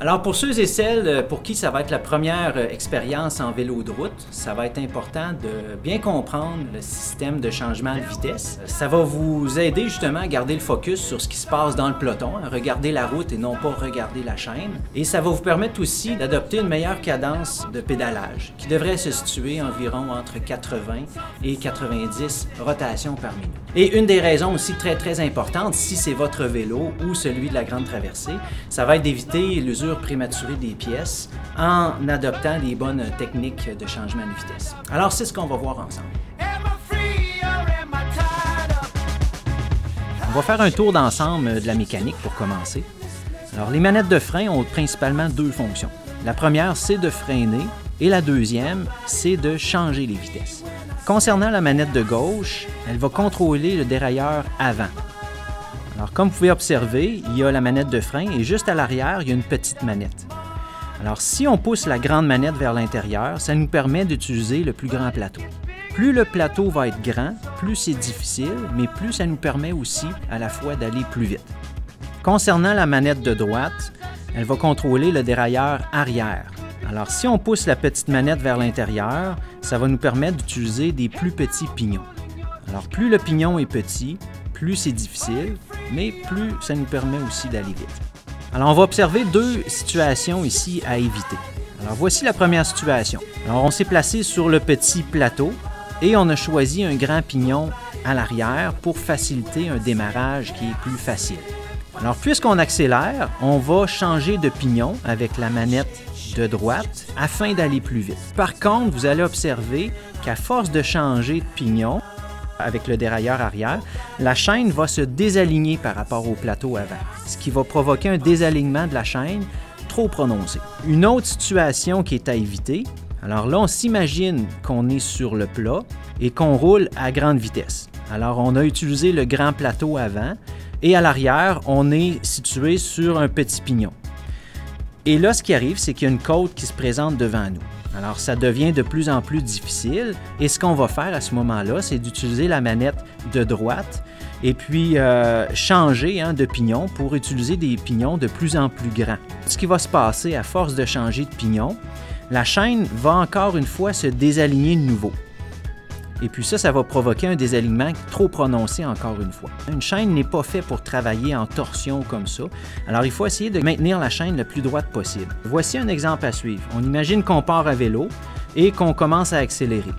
Alors pour ceux et celles pour qui ça va être la première expérience en vélo de route, ça va être important de bien comprendre le système de changement de vitesse. Ça va vous aider justement à garder le focus sur ce qui se passe dans le peloton, à regarder la route et non pas regarder la chaîne. Et ça va vous permettre aussi d'adopter une meilleure cadence de pédalage qui devrait se situer environ entre 80 et 90 rotations par minute. Et une des raisons aussi très importante, si c'est votre vélo ou celui de la Grande Traversée, ça va être d'éviter l'usure prématurée des pièces en adoptant les bonnes techniques de changement de vitesse. Alors, c'est ce qu'on va voir ensemble. On va faire un tour d'ensemble de la mécanique pour commencer. Alors, les manettes de frein ont principalement deux fonctions. La première, c'est de freiner et la deuxième, c'est de changer les vitesses. Concernant la manette de gauche, elle va contrôler le dérailleur avant. Alors, comme vous pouvez observer, il y a la manette de frein et juste à l'arrière, il y a une petite manette. Alors, si on pousse la grande manette vers l'intérieur, ça nous permet d'utiliser le plus grand plateau. Plus le plateau va être grand, plus c'est difficile, mais plus ça nous permet aussi à la fois d'aller plus vite. Concernant la manette de droite, elle va contrôler le dérailleur arrière. Alors, si on pousse la petite manette vers l'intérieur, ça va nous permettre d'utiliser des plus petits pignons. Alors, plus le pignon est petit, plus c'est difficile, mais plus ça nous permet aussi d'aller vite. Alors, on va observer deux situations ici à éviter. Alors, voici la première situation. Alors, on s'est placé sur le petit plateau et on a choisi un grand pignon à l'arrière pour faciliter un démarrage qui est plus facile. Alors, puisqu'on accélère, on va changer de pignon avec la manette de droite afin d'aller plus vite. Par contre, vous allez observer qu'à force de changer de pignon, avec le dérailleur arrière, la chaîne va se désaligner par rapport au plateau avant, ce qui va provoquer un désalignement de la chaîne trop prononcé. Une autre situation qui est à éviter, alors là, on s'imagine qu'on est sur le plat et qu'on roule à grande vitesse. Alors, on a utilisé le grand plateau avant et à l'arrière, on est situé sur un petit pignon. Et là, ce qui arrive, c'est qu'il y a une côte qui se présente devant nous. Alors, ça devient de plus en plus difficile et ce qu'on va faire à ce moment-là, c'est d'utiliser la manette de droite et puis changer de pignon pour utiliser des pignons de plus en plus grands. Ce qui va se passer à force de changer de pignon, la chaîne va encore une fois se désaligner de nouveau. Et puis ça va provoquer un désalignement trop prononcé encore une fois. Une chaîne n'est pas faite pour travailler en torsion comme ça. Alors il faut essayer de maintenir la chaîne le plus droite possible. Voici un exemple à suivre. On imagine qu'on part à vélo et qu'on commence à accélérer.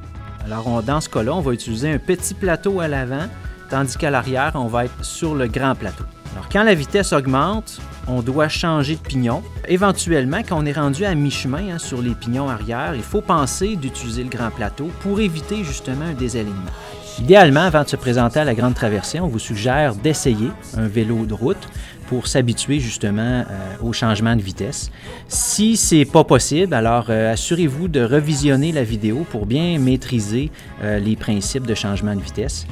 Alors dans ce cas-là, on va utiliser un petit plateau à l'avant, tandis qu'à l'arrière, on va être sur le grand plateau. Alors quand la vitesse augmente, on doit changer de pignon. Éventuellement, quand on est rendu à mi-chemin sur les pignons arrière, il faut penser d'utiliser le grand plateau pour éviter justement un désalignement. Idéalement, avant de se présenter à la Grande Traversée, on vous suggère d'essayer un vélo de route pour s'habituer justement au changement de vitesse. Si ce n'est pas possible, alors assurez-vous de revisionner la vidéo pour bien maîtriser les principes de changement de vitesse.